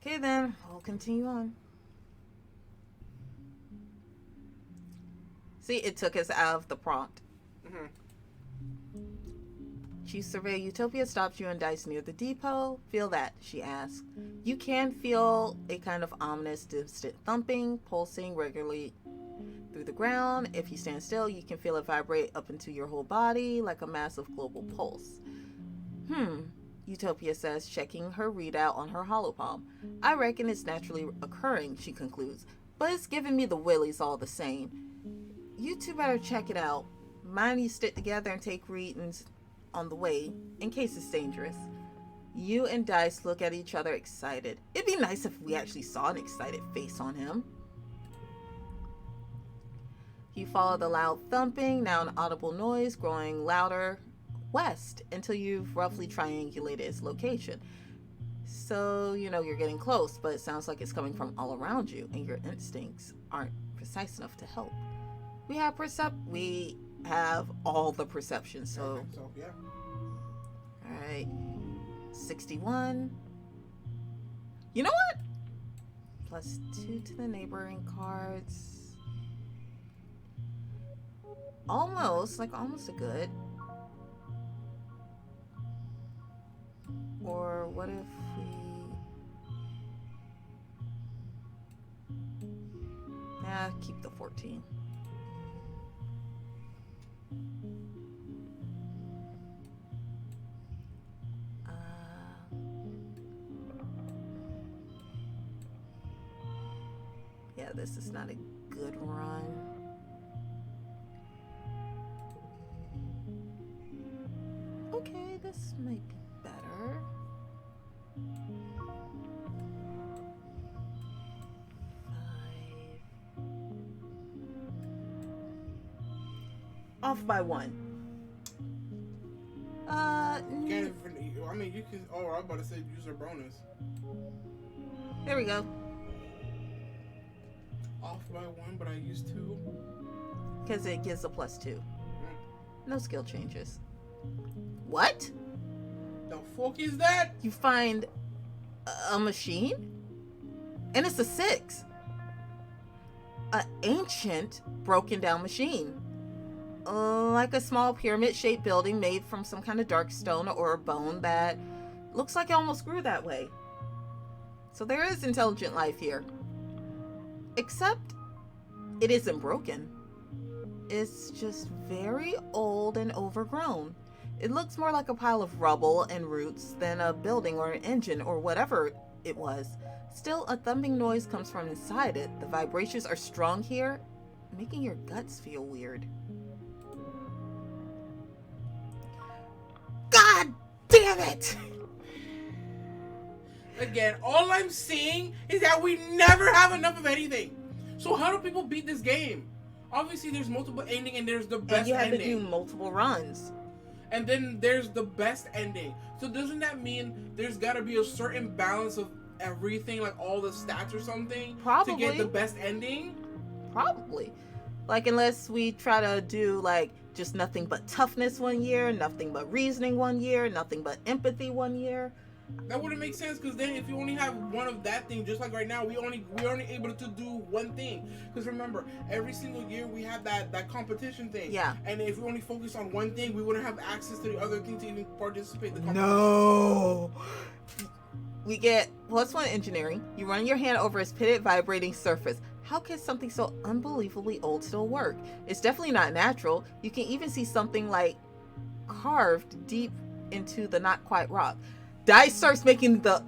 Okay, then. We'll continue on. See, it took us out of the prompt. Mm-hmm. She surveyed Utopia, stops you and dice near the depot. Feel that, she asks. You can feel a kind of ominous, distant thumping, pulsing regularly through the ground. If you stand still, you can feel it vibrate up into your whole body like a massive global pulse. Utopia says, checking her readout on her holopalm. I reckon it's naturally occurring, she concludes, but it's giving me the willies all the same. You two better check it out. Mind you stick together and take readings on the way, in case it's dangerous. You and Dice look at each other excited. It'd be nice if we actually saw an excited face on him. You follow the loud thumping, now an audible noise growing louder west until you've roughly triangulated its location. So you know you're getting close, but it sounds like it's coming from all around you, and your instincts aren't precise enough to help. We have all the perception, so yeah. All right, 61. You know what? +2 to the neighboring cards. Almost a good. Or what if we keep the 14. Yeah, this is not a good run. Okay, this might be better. 5. Off by 1. I mean, you can. Oh, I was about to say use your bonus. There we go. Off by 1, but I used 2. Because it gives a +2. No skill changes. What? The fuck is that? You find a machine? And it's a 6. An ancient, broken down machine. Like a small pyramid-shaped building made from some kind of dark stone or bone that looks like it almost grew that way. So there is intelligent life here. Except it isn't broken. It's just very old and overgrown. It looks more like a pile of rubble and roots than a building or an engine or whatever it was. Still, a thumping noise comes from inside it. The vibrations are strong here, making your guts feel weird. God damn it! Again, all I'm seeing is that we never have enough of anything. So how do people beat this game? Obviously, there's multiple ending and there's the best ending. And you have to do multiple runs. And then there's the best ending. So doesn't that mean there's got to be a certain balance of everything, like all the stats or something? Probably. To get the best ending? Probably. Like, unless we try to do, like, just nothing but toughness one year, nothing but reasoning one year, nothing but empathy one year. That wouldn't make sense, because then if you only have one of that thing, just like right now, we're only able to do one thing. Because remember, every single year we have that competition thing. Yeah. And if we only focus on one thing, we wouldn't have access to the other thing to even participate in the competition. No. We get +1 engineering. You run your hand over its pitted, vibrating surface. How can something so unbelievably old still work? It's definitely not natural. You can even see something like carved deep into the not quite rock. Dice starts making the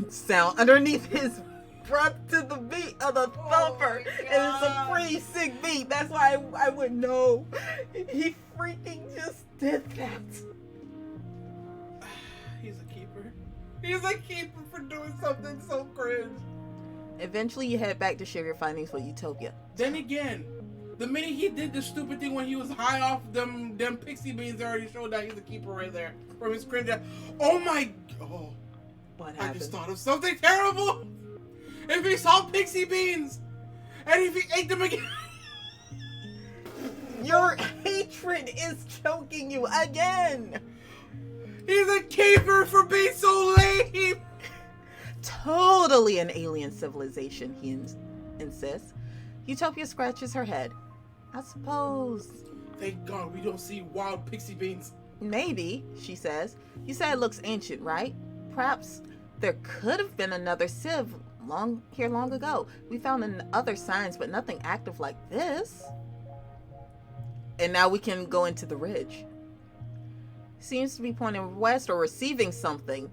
sound underneath his breath to the beat of the thumper. And it's a pretty sick beat. That's why I would know. He freaking just did that. He's a keeper. He's a keeper for doing something so cringe. Eventually, you head back to share your findings with Utopia. Then again, the minute he did the stupid thing when he was high off them pixie beans, already showed that he's a keeper right there from his cringe. Oh my! Oh, What happened? I just thought of something terrible. If he saw pixie beans, and if he ate them again. Your hatred is choking you again. He's a keeper for being so lame. totally an alien civilization, he insists. Utopia scratches her head. I suppose. Thank God we don't see wild pixie beans. Maybe, she says. You said it looks ancient, right? Perhaps there could have been another civ long ago. We found other signs, but nothing active like this. And now we can go into the ridge. Seems to be pointing west or receiving something.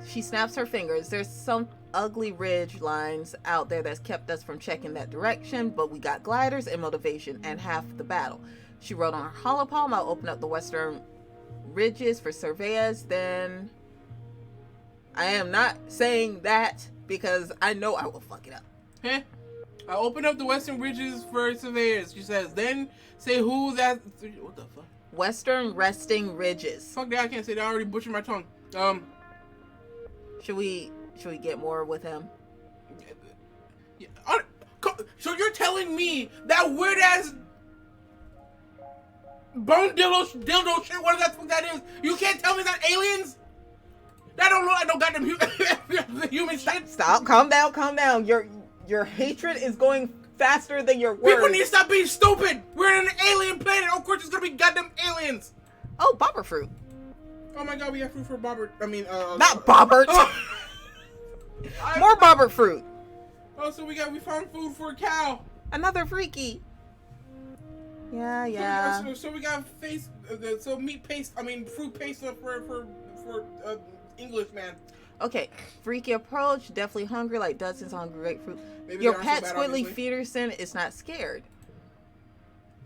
She snaps her fingers. There's some ugly ridge lines out there that's kept us from checking that direction, but we got gliders and motivation and half the battle. She wrote on her holopalm, I'll open up the western ridges for surveyors. Then I am not saying that because I know I will fuck it up. Huh? I open up the western ridges for surveyors. She says, then say who that. What the fuck? Western resting ridges. Fuck that, I can't say that. I already butchered my tongue. Should we get more with him? So you're telling me that weird ass bone dildo shit, whatever the fuck that is, you can't tell me that aliens? That don't look like no goddamn human shit. Stop, calm down. Your hatred is going faster than your words. People need to stop being stupid. We're in an alien planet. Of course, it's gonna be goddamn aliens. Oh, bobber fruit. Oh my god, we have fruit for Bobbert. Not Bobbert. More Bobbert fruit. Oh, so we found food for a cow. Another freaky. Yeah. So we got meat paste. Fruit paste for English man. Okay, freaky approach. Definitely hungry, like dozens of hungry grapefruit. Maybe Your they pet aren't so bad, Squidly obviously. Peterson is not scared.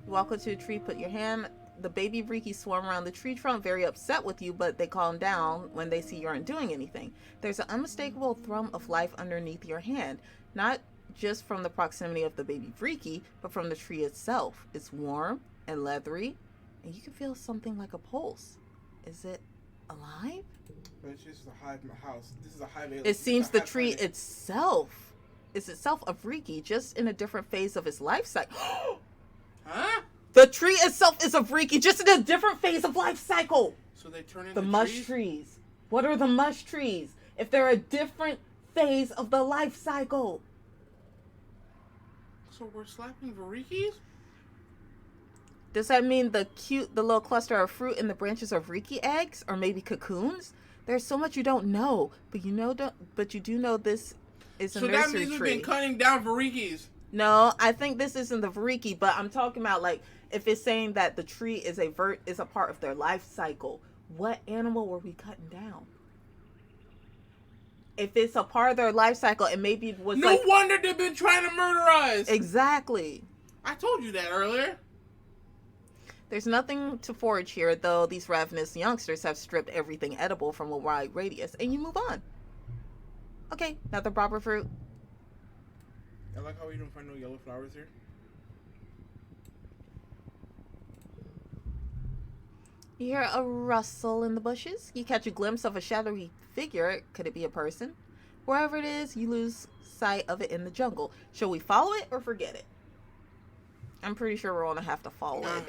Walk up to a tree, put your hand. The baby Freaky swarm around the tree trunk, very upset with you, but they calm down when they see you aren't doing anything. There's an unmistakable thrum of life underneath your hand, not just from the proximity of the baby Freaky, but from the tree itself. It's warm and leathery, and you can feel something like a pulse. Is it alive? It's just a hive house. This is a hive. It seems the tree itself is itself a Freaky, just in a different phase of its life cycle. Huh? The tree itself is a Freaky, just in a different phase of life cycle. So they turn into the mush trees. What are the mush trees? If they're a different phase of the life cycle. So we're slapping Varikis? Does that mean the little cluster of fruit in the branches are Riki eggs, or maybe cocoons? There's so much you don't know, but you do know this is a nursery tree. So that means we've been cutting down Varikis. No, I think this isn't the Variki, but I'm talking about like if it's saying that the tree is a part of their life cycle. What animal were we cutting down? If it's a part of their life cycle, and maybe it was no wonder they've been trying to murder us. Exactly. I told you that earlier. There's nothing to forage here, though these ravenous youngsters have stripped everything edible from a wide radius, and you move on. Okay, another bobber fruit. I like how we don't find no yellow flowers here. You hear a rustle in the bushes. You catch a glimpse of a shadowy figure. Could it be a person? Wherever it is, you lose sight of it in the jungle. Shall we follow it or forget it? I'm pretty sure we're going to have to follow it.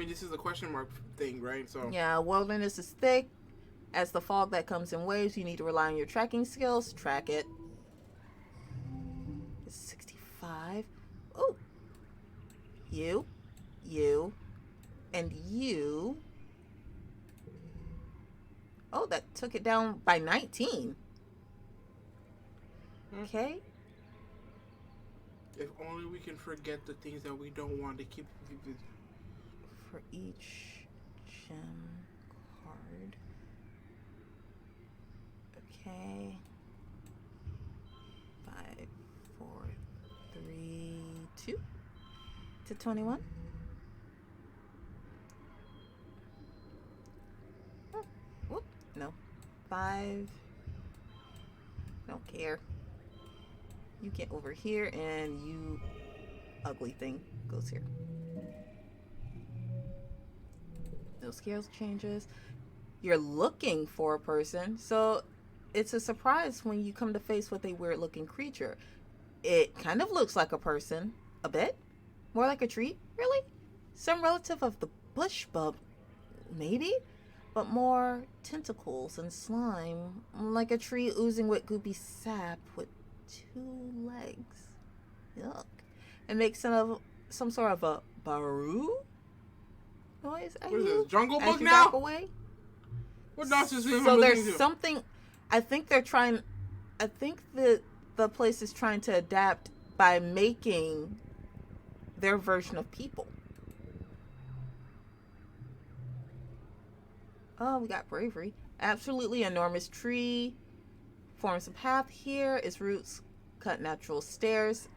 This is a question mark thing, right? So yeah, wilderness is thick. As the fog that comes in waves, you need to rely on your tracking skills. Track it. It's 65. Oh. You, and you. Oh, that took it down by 19. Okay. If only we can forget the things that we don't want to keep. For each gem card. Okay. 5, 4, 3, 2 to 21. Oh, whoop, no. 5. Don't care. You get over here, and you ugly thing goes here. No scales changes. You're looking for a person, so it's a surprise when you come to face with a weird looking creature. It kind of looks like a person, a bit. More like a tree, really? Some relative of the bush bub, maybe? but more tentacles and slime, like a tree oozing with goopy sap with two legs. Yuck. It makes some sort of a baroo noise at What is you this? Jungle as Book you now? back away. What nonsense am I So there's listening to? something. I think they're trying. I think that the place is trying to adapt by making their version of people. Oh, we got bravery. Absolutely enormous tree forms a path here. Its roots cut natural stairs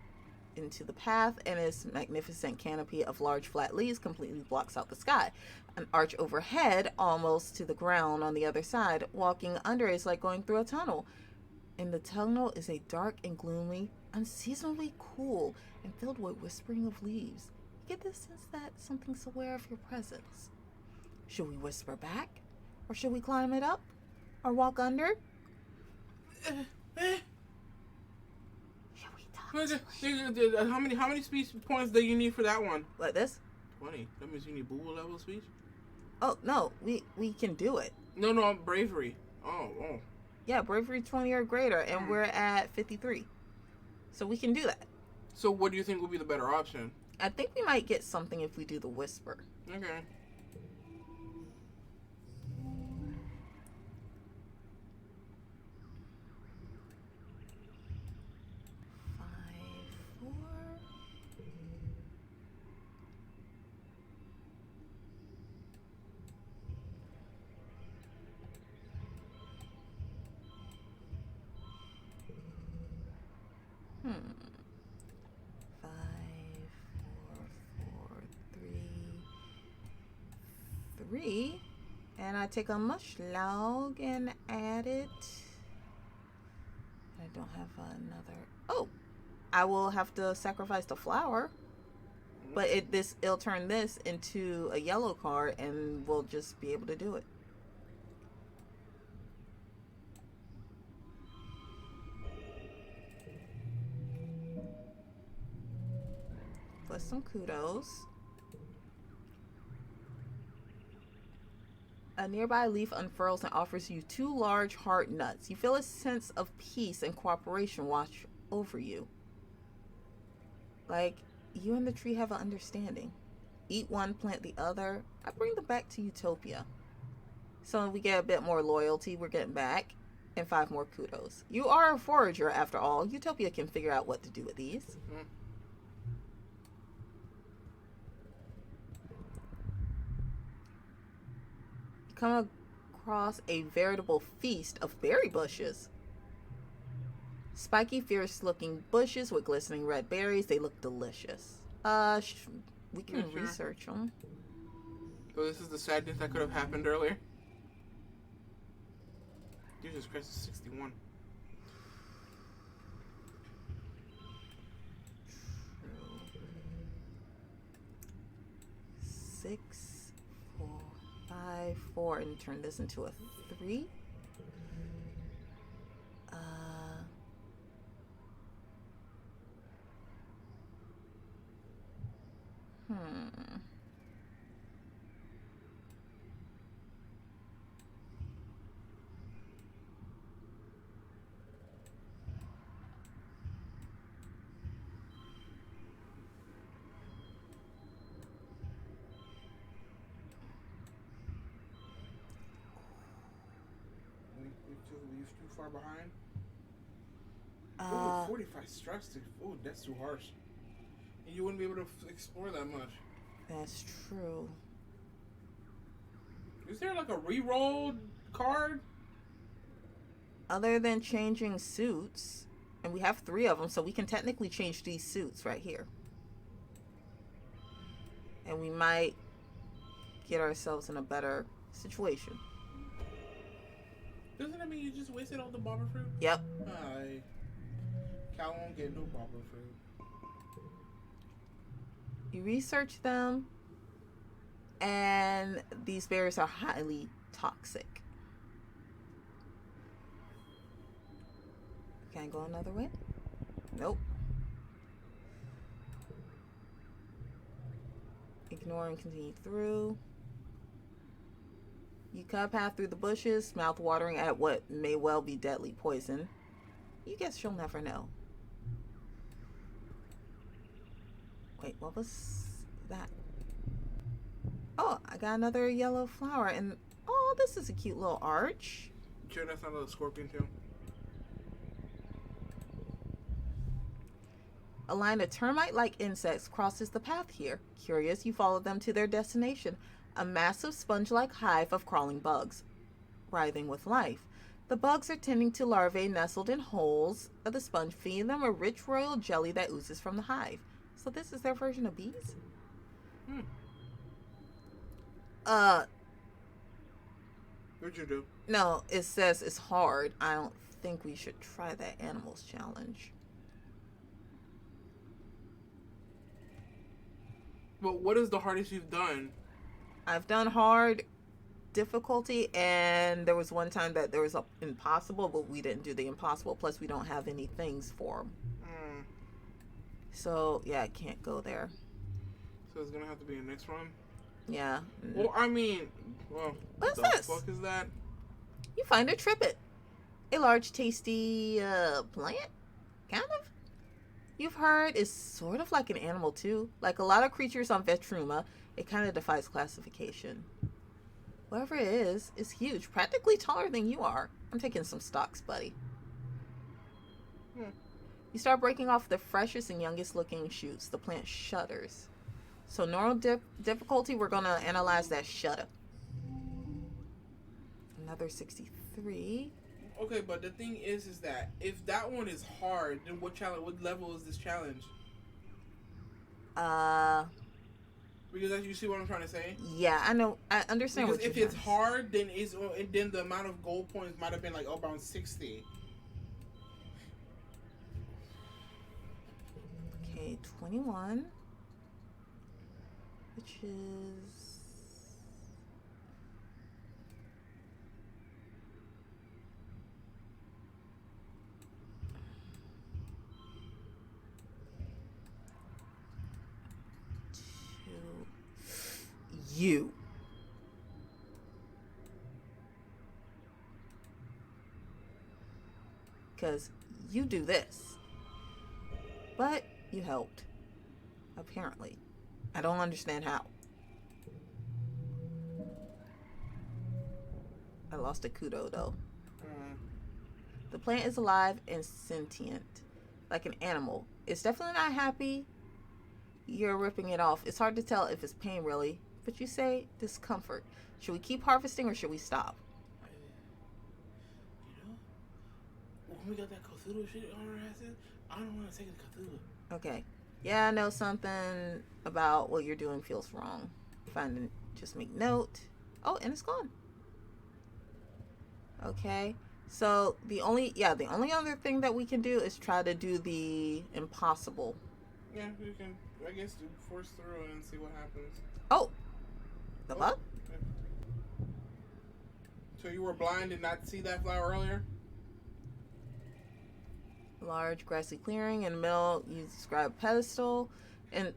into the path, and its magnificent canopy of large flat leaves completely blocks out the sky. An arch overhead, almost to the ground on the other side. Walking under is like going through a tunnel. And the tunnel is a dark and gloomy, unseasonably cool, and filled with whispering of leaves. You get the sense that something's aware of your presence. Should we whisper back? Or should we climb it up? Or walk under? Should we talk to it? How many speech points do you need for that one? Like this? 20. That means you need Boo level speech? Oh, no. We can do it. No, bravery. Oh. Yeah, bravery 20 or greater, and we're at 53. So we can do that. So what do you think will be the better option? I think we might get something if we do the whisper. Okay. Hmm. 5, 4, 4, 3, 3. And I take a mush log and add it. I don't have another. Oh, I will have to sacrifice the flower. But it'll turn this into a yellow card, and we'll just be able to do it. Plus some kudos. A nearby leaf unfurls and offers you 2 large hard nuts. You feel a sense of peace and cooperation wash over you. Like, you and the tree have an understanding. Eat one, plant the other. I bring them back to Utopia. So we get a bit more loyalty we're getting back. And 5 more kudos. You are a forager after all. Utopia can figure out what to do with these. You come across a veritable feast of berry bushes. Spiky, fierce-looking bushes with glistening red berries. They look delicious. We can research them. So this is the sadness that could have happened earlier. Jesus Christ, it's 61. True. 6, 4, 5, 4, and turn this into a 3. You're too far behind. 45 strikes. Oh, that's too harsh. And you wouldn't be able to explore that much. That's true. Is there like a re-rolled card? Other than changing suits, and we have 3 of them, so we can technically change these suits right here. And we might get ourselves in a better situation. Doesn't that mean you just wasted all the bobber fruit? Yep. Cal won't get no bobber fruit. You research them, and these berries are highly toxic. Can I go another way? Nope. Ignore and continue through. You cut a path through the bushes, mouth watering at what may well be deadly poison. You guess you'll never know. Wait, what was that? Oh, I got another yellow flower, and oh, this is a cute little arch. You sure that's not a scorpion tail? A line of termite-like insects crosses the path here. Curious, you follow them to their destination, a massive sponge-like hive of crawling bugs, writhing with life. The bugs are tending to larvae nestled in holes of the sponge, feeding them a rich royal jelly that oozes from the hive. So this is their version of bees? What'd you do? No, it says it's hard. I don't think we should try that animals challenge. But what is the hardest you've done? I've done hard, difficulty, and there was one time that there was a impossible, but we didn't do the impossible. Plus, we don't have any things for them. So, yeah, I can't go there. So it's gonna have to be a next run? Yeah. Well, I mean, well, What's what the this? fuck is that? You find a trippet. A large, tasty plant? Kind of? You've heard is sort of like an animal, too. Like a lot of creatures on Vetruma, it kind of defies classification. Whatever it is huge. Practically taller than you are. I'm taking some stocks, buddy. You start breaking off the freshest and youngest looking shoots. The plant shudders. So normal difficulty, we're going to analyze that shudder. Another 63. Okay, but the thing is that if that one is hard, then what level is this challenge? Because as you see what I'm trying to say? Yeah, I know. I understand because what you're if it's hard, then then the amount of gold points might have been like around 60. Okay, 21. Which is... You. Because you do this. But you helped. Apparently. I don't understand how. I lost a kudo though. The plant is alive and sentient. Like an animal. It's definitely not happy. You're ripping it off. It's hard to tell if it's pain really. But you say discomfort. Should we keep harvesting or should we stop? You know, when we got that Cthulhu shit on our asses, I don't want to take the Cthulhu. Okay. Yeah, I know something about what you're doing feels wrong. Fine, just make note. Oh, and it's gone. Okay. So the only other thing that we can do is try to do the impossible. Yeah, we can, I guess, force through and see what happens. Oh. The bug? Okay. So you were blind and not see that flower earlier? Large grassy clearing in the middle. You describe pedestal and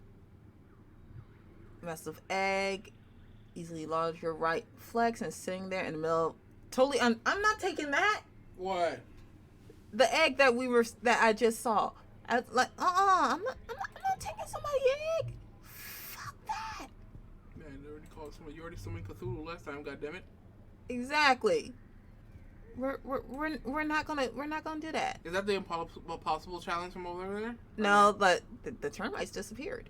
massive egg. Easily large your right flex and sitting there in the middle. Totally. I'm not taking that. What? The egg that I just saw. I was like, I'm not taking somebody's egg. Fuck that. Man, you already summoned Cthulhu last time. Goddammit. Exactly. We're not gonna do that. Is that the impossible challenge from over there? No, but the termites disappeared.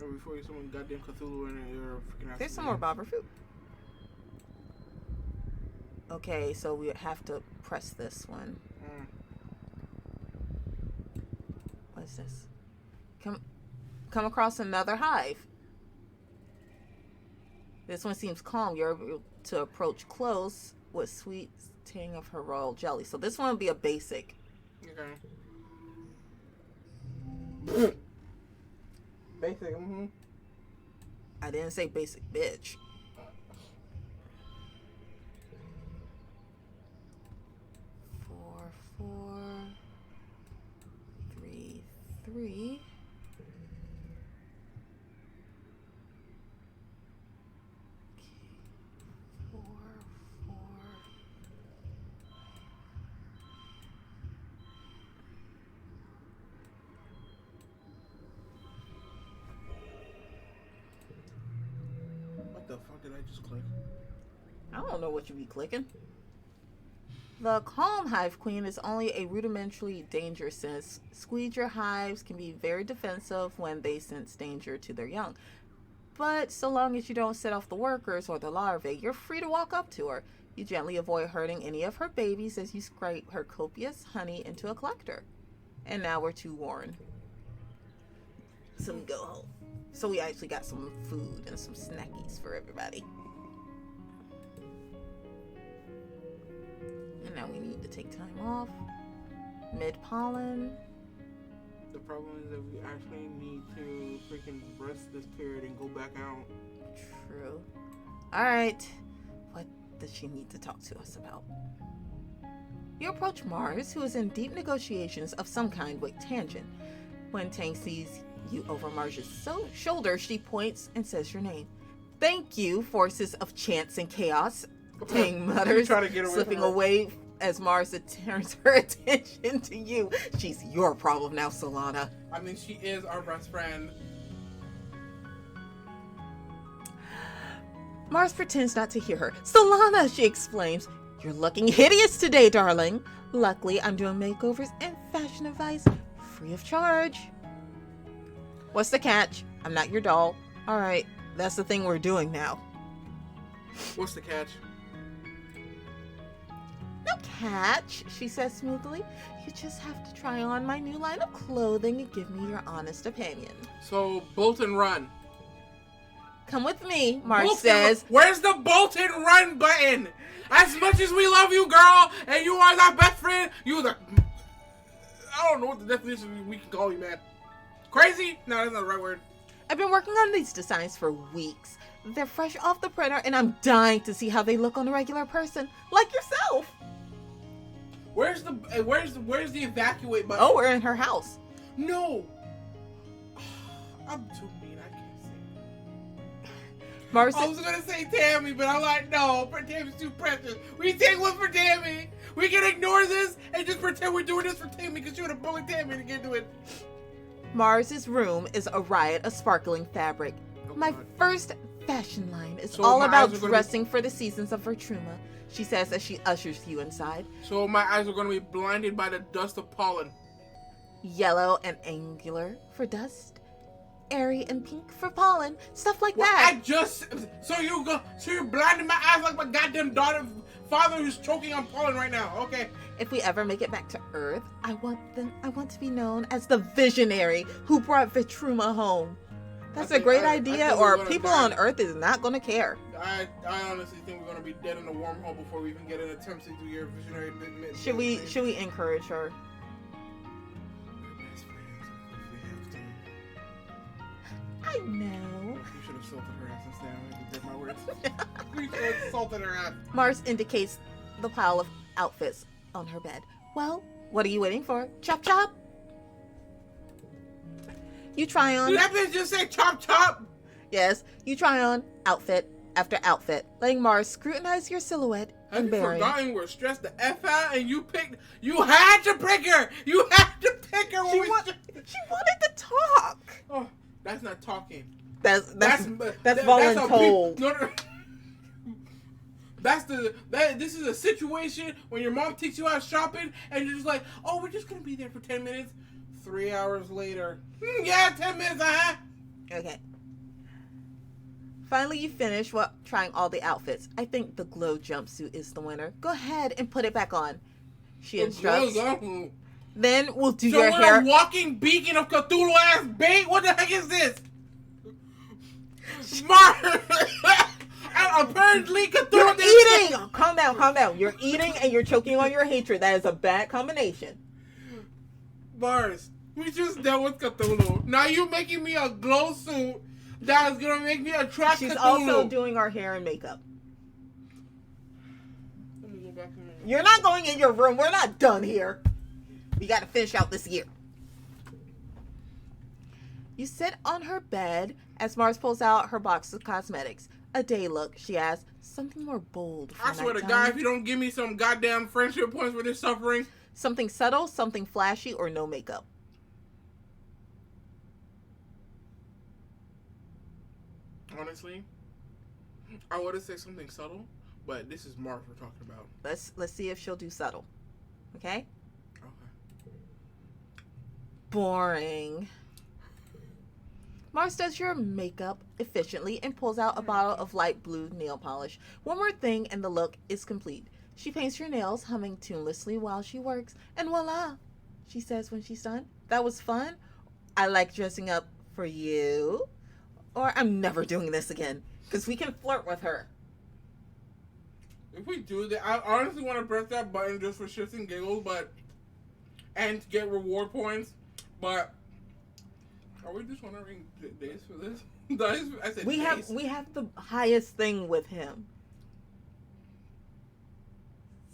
Or before you summon goddamn Cthulhu and you're freaking out. There's some more bobber fruit. Okay, so we have to press this one. What is this? Come across another hive. This one seems calm. You're able to approach close with sweet tang of her royal jelly. So this one will be a basic. Okay. Basic, I didn't say basic, bitch. Four, 3, 3. fuck did I just click? I don't know what you be clicking. The calm hive queen is only a rudimentally dangerous since squeeger hives can be very defensive when they sense danger to their young. But so long as you don't set off the workers or the larvae, you're free to walk up to her. You gently avoid hurting any of her babies as you scrape her copious honey into a collector. And now we're to Warren. So we go home. So we actually got some food and some snackies for everybody. And now we need to take time off. Mid-pollen. The problem is that we actually need to freaking rest this period and go back out. True. Alright. What does she need to talk to us about? You approach Mars, who is in deep negotiations of some kind with Tangent. When Tang sees you over Mars' shoulder, she points and says your name. Thank you, forces of chance and chaos, Tang mutters, slipping away as Mars turns her attention to you. She's your problem now, Solana. I mean, she is our best friend. Mars pretends not to hear her. Solana, she exclaims, you're looking hideous today, darling. Luckily, I'm doing makeovers and fashion advice free of charge. What's the catch? I'm not your doll. All right, that's the thing we're doing now. What's the catch? No catch, she says smoothly. You just have to try on my new line of clothing and give me your honest opinion. So, bolt and run. Come with me, Mars says. Where's the bolt and run button? As much as we love you, girl, and you are our best friend, you the... I don't know what the definition we can call you, man. Crazy? No, that's not the right word. I've been working on these designs for weeks. They're fresh off the printer, and I'm dying to see how they look on a regular person, like yourself. Where's the evacuate button? Oh, we're in her house. No. I'm too mean. I can't say it. Mars, I was gonna say Tammy, but I'm like, no, Tammy's too precious. We take one for Tammy. We can ignore this and just pretend we're doing this for Tammy because you would have bullied Tammy to get to it. Mars's room is a riot of sparkling fabric. Oh, My God. first fashion line is So all my about eyes are dressing for the seasons of Vertruma, she says as she ushers you inside. So my eyes are gonna be blinded by the dust of pollen. Yellow and angular for dust, airy and pink for pollen, stuff like Well, that. So you're blinding my eyes like my goddamn father who's choking on pollen right now. Okay. If we ever make it back to Earth, I want to be known as the visionary who brought Vertruma home. That's a great idea, or people on Earth is not going to care. I honestly think we're gonna be dead in a wormhole before we even get an attempt to do your visionary. Should we encourage her? We're best friends if we have to. I know. You should have salted her ass instead. I did my words. We should have salted her ass. Mars indicates the pile of outfits on her bed. Well, what are you waiting for? Chop chop. You try on. Did that bitch just say chop chop? Yes, you try on outfit after outfit, letting Mars scrutinize your silhouette Have and you bearing. forgotten we're stressed the F out and you had to pick her! You had to pick her! She wanted to talk. Oh, that's not talking. That's a voluntold. This is a situation when your mom takes you out shopping and you're just like, oh, we're just gonna be there for 10 minutes. 3 hours later. Yeah, 10 minutes, Okay. Finally, you finish trying all the outfits. I think the glow jumpsuit is the winner. Go ahead and put it back on. She instructs. Then we'll do your hair. So we're a walking beacon of Cthulhu ass bait? What the heck is this? Smart! Apparently Cthulhu. You're eating! Calm down. You're eating and you're choking on your hatred. That is a bad combination. Bars. We just dealt with Cthulhu. Now you making me a glow suit that is gonna make me attract She's Cthulhu. also doing our hair and makeup. Let me go back in. You're not going in your room. We're not done here. We got to finish out this year. You sit on her bed as Mars pulls out her box of cosmetics. A day look, she asks. Something more bold for I swear to nighttime. God, if you don't give me some goddamn friendship points for this suffering. Something subtle, something flashy, or no makeup. Honestly, I would have said something subtle, but this is Mars we're talking about. Let's see if she'll do subtle. Okay? Okay. Boring. Mars does your makeup efficiently and pulls out a bottle of light blue nail polish. One more thing and the look is complete. She paints your nails, humming tunelessly while she works, and voila, she says when she's done. That was fun. I like dressing up for you. Or I'm never doing this again. Because we can flirt with her. If we do that, I honestly want to press that button just for shits and giggles, and to get reward points, but are we just wondering days for this? I said we have the highest thing with him.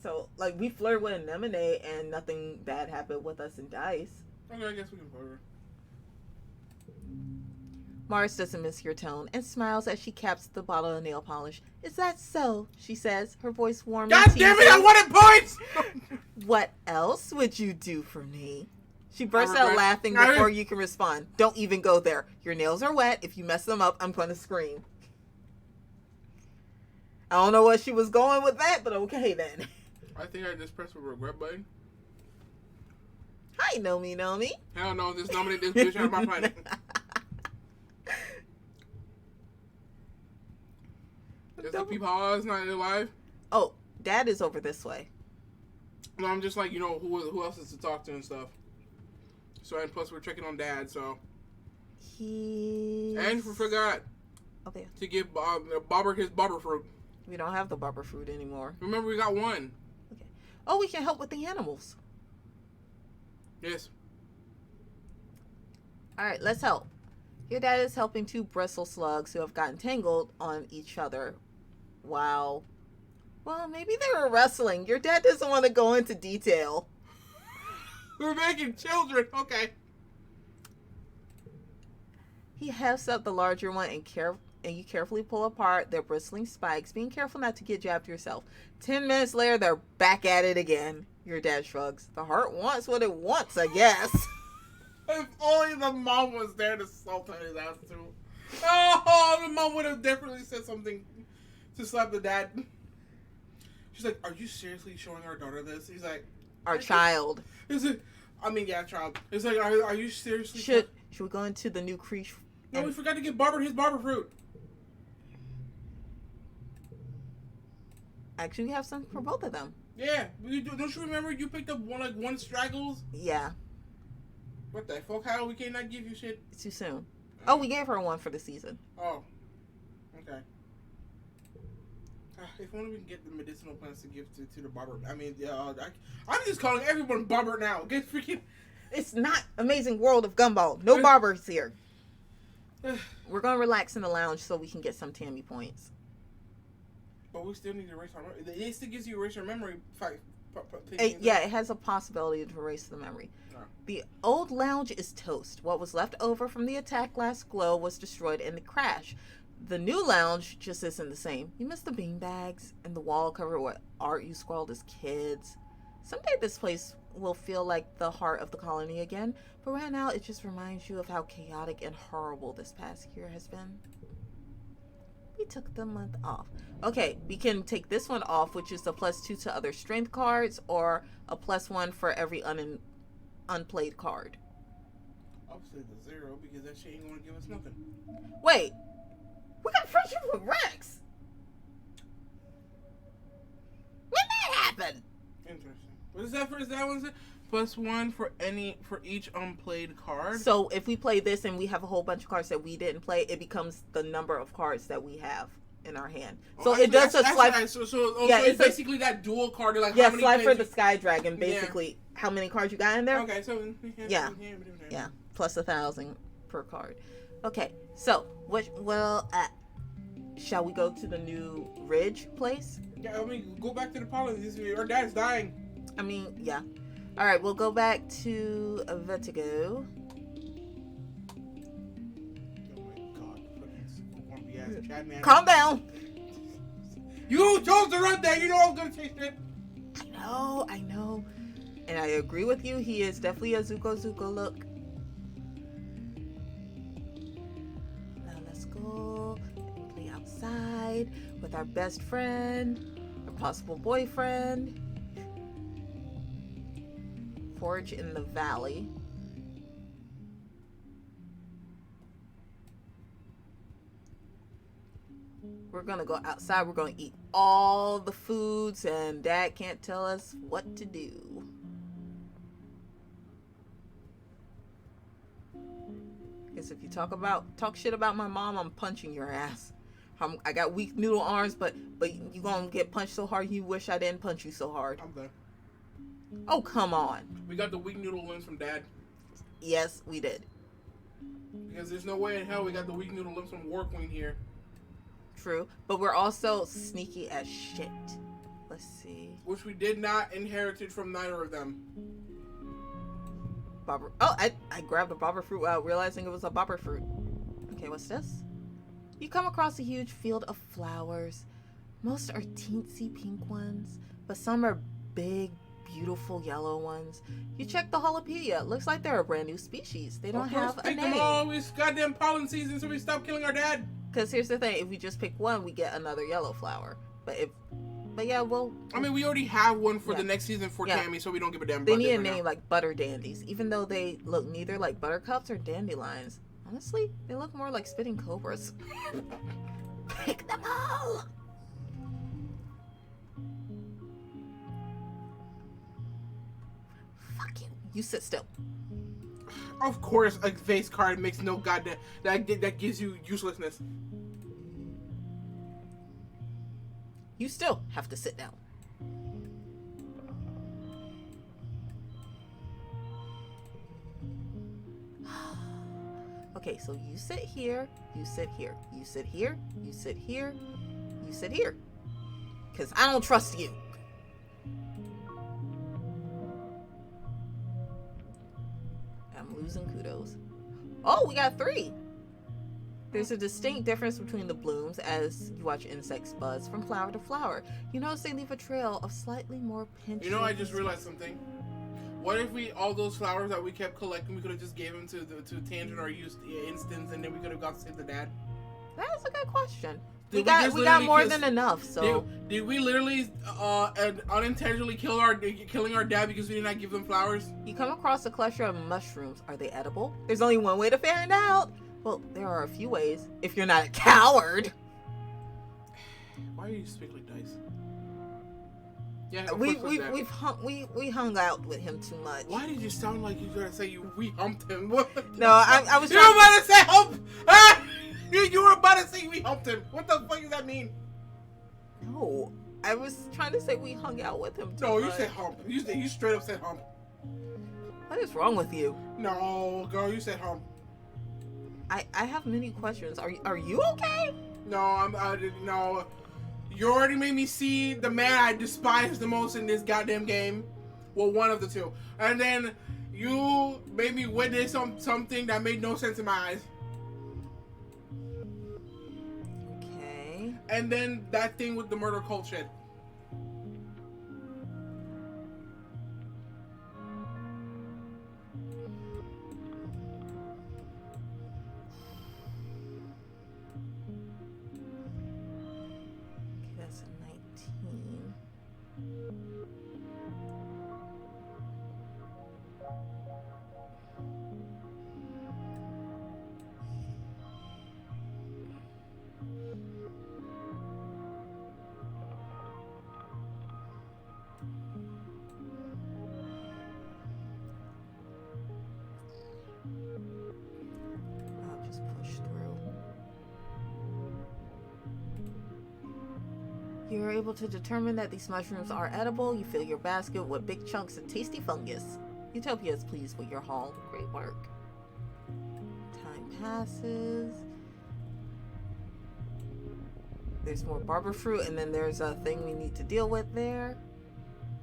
So like we flirt with Anemone and nothing bad happened with us in Dice. Okay, I guess we can flirt. Mars doesn't miss your tone and smiles as she caps the bottle of nail polish. Is that so? She says, her voice warm. God damn it! I wanted points. What else would you do for me? She bursts out laughing before you can respond. Don't even go there. Your nails are wet. If you mess them up, I'm going to scream. I don't know what she was going with that, but okay then. I think I just pressed the regret button. Hi, Nomi. Hell no, just nominate this bitch out of my planet. Does the Peepaw is not alive? Oh, Dad is over this way. No, I'm just like, you know, who else is to talk to and stuff. So, and plus we're checking on Dad, so. And we forgot to give Bobber his barber fruit. We don't have the barber fruit anymore. Remember, we got one. Okay. Oh, we can help with the animals. Yes. All right, let's help. Your dad is helping two bristle slugs who have gotten tangled on each other. Wow. Well, maybe they were wrestling. Your dad doesn't want to go into detail. We're making children. Okay. He hefts up the larger one and you carefully pull apart their bristling spikes, being careful not to get jabbed yourself. 10 minutes later, they're back at it again. Your dad shrugs. The heart wants what it wants, I guess. If only the mom was there to salt on his ass too. Oh, the mom would have definitely said something to slap the dad. She's like, "Are you seriously showing our daughter this?" He's like, "Our child." Is it? I mean, yeah, child. It's like, are you seriously? Should we go into the new creche? No, we forgot to give Barber his barber fruit. Actually, we have some for both of them. Yeah, don't you remember you picked up one straggles? Yeah. What the fuck? How we cannot give you shit? It's too soon. Oh, we gave her one for the season. Oh, okay. If only we can get the medicinal plants to give to the barber. I mean, I'm just calling everyone barber now. Get freaking. It's not Amazing World of Gumball. No barbers here. We're gonna relax in the lounge so we can get some Tammy points. But we still need to erase our memory. It still gives you erase your memory. Yeah, it has a possibility to erase the memory. Oh. The old lounge is toast. What was left over from the attack last glow was destroyed in the crash. The new lounge just isn't the same. You miss the beanbags and the wall covered with art you scrawled as kids. Someday this place will feel like the heart of the colony again, but right now it just reminds you of how chaotic and horrible this past year has been. We took the month off. Okay, we can take this one off, which is the +2 to other strength cards, or a +1 for every unplayed card. Obviously the 0, because that shit ain't gonna give us nothing. Wait, we got friendship with Rex. When that happened? Interesting. What is that for? Is that one? +1 for each unplayed card. So if we play this and we have a whole bunch of cards that we didn't play, it becomes the number of cards that we have in our hand. So it does a slide. So it's basically that dual card. Like yeah, slide for the Sky Dragon. Basically, how many cards you got in there? Okay, so yeah, plus 1,000 per card. Okay, so shall we go to the new Ridge place? Yeah, I mean, go back to the pollen. Our dad's dying. I mean, yeah. All right, we'll go back to Vertigo. Oh my god, fucking ass Chad man. Calm down. You chose to run there. You know I'm gonna chase it. I know. And I agree with you. He is definitely a Zuko look. Now let's go and play outside. with our best friend, our possible boyfriend. Forage in the valley. We're gonna go outside. We're gonna eat all the foods, and Dad can't tell us what to do. Because if you talk shit about my mom, I'm punching your ass. I got weak noodle arms, but you gonna get punched so hard you wish I didn't punch you so hard. I'm done. Oh, come on. We got the weak noodle limbs from Dad. Yes, we did. Because there's no way in hell we got the weak noodle limbs from War Queen here. True, but we're also sneaky as shit. Let's see. Which we did not inherit from neither of them. Bobber. Oh, I grabbed a bobber fruit without realizing it was a bobber fruit. Okay, what's this? You come across a huge field of flowers. Most are teensy pink ones, but some are big, beautiful yellow ones. You check the holopedia. It looks like they're a brand new species. They don't have a Pick name. them all. It's goddamn pollen season, so we stop killing our dad. Because here's the thing: if we just pick one, we get another yellow flower. But yeah, well. I mean, we already have one for the next season for Tammy, so we don't give a damn. They need a name like butter dandies, even though they look neither like buttercups or dandelions. Honestly, they look more like spitting cobras. Pick them all. Fuck you. You sit still. Of course, a face card makes no goddamn that gives you uselessness. You still have to sit down. Okay, so you sit here, you sit here, you sit here, you sit here, you sit here. Because I don't trust you. I'm losing kudos. Oh, we got 3. There's a distinct difference between the blooms as you watch insects buzz from flower to flower. You notice they leave a trail of slightly more pinch. You know, I just realized something. What if all those flowers that we kept collecting, we could have just gave them to Tangent or used instance, and then we could have got to save the dad? That's a good question. We got more than enough. So did we literally unintentionally killing our dad because we did not give them flowers? You come across a cluster of mushrooms. Are they edible? There's only one way to find out. Well, there are a few ways if you're not a coward. Why do you speak like dice? Yeah, we hung out with him too much. Why did you sound like you were gonna say we humped him? What? No, I was. You were about to say hump. Ah! You were about to say we humped him. What the fuck does that mean? No, I was trying to say we hung out with him too much. No, you said hump. You straight up said hump. What is wrong with you? No, girl, you said hump. I have many questions. Are you okay? No, no. You already made me see the man I despise the most in this goddamn game. Well, one of the two. And then you made me witness something that made no sense in my eyes. Okay. And then that thing with the murder cult shit. That's a 19. I'll just push through. You're able to determine that these mushrooms are edible. You fill your basket with big chunks of tasty fungus. Utopia is pleased with your haul. Great work. Time passes. There's more barber fruit, and then there's a thing we need to deal with there.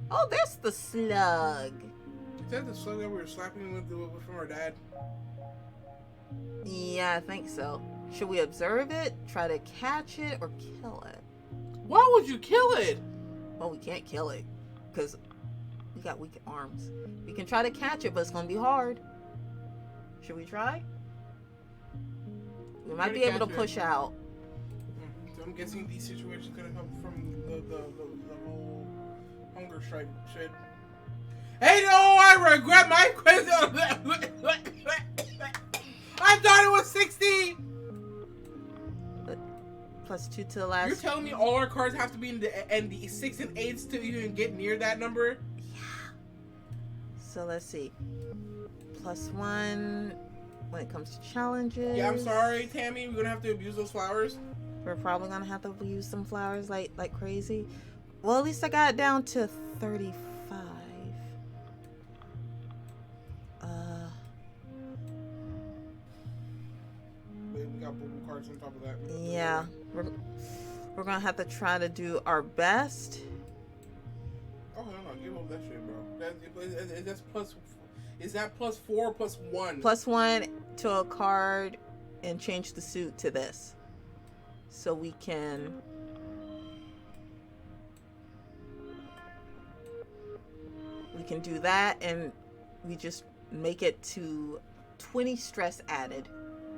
Oh, there's the slug. Is that the slug that we were slapping with from our dad? Yeah, I think so. Should we observe it, try to catch it, or kill it? Why would you kill it? Well, we can't kill it because we got weak arms. We can try to catch it, but it's going to be hard. Should we try? We might be able to push out. I'm guessing these situations gonna come from the whole hunger strike shit. Hey, no, I regret my question. I thought it was 60. Plus 2 to the last. You're telling me all our cards have to be in the 6 and 8s to even get near that number? Yeah. So let's see. Plus 1 when it comes to challenges. Yeah, I'm sorry, Tammy. We're gonna have to abuse those flowers. We're probably gonna have to use some flowers like crazy. Well, at least I got it down to 35. We got bubble cards on top of that. Yeah, we're gonna have to try to do our best. Oh no, give up that shit, bro. That's plus. Is that plus 4 or plus 1? Plus 1 to a card, and change the suit to this, so we can. We can do that, and we just make it to 20 stress added,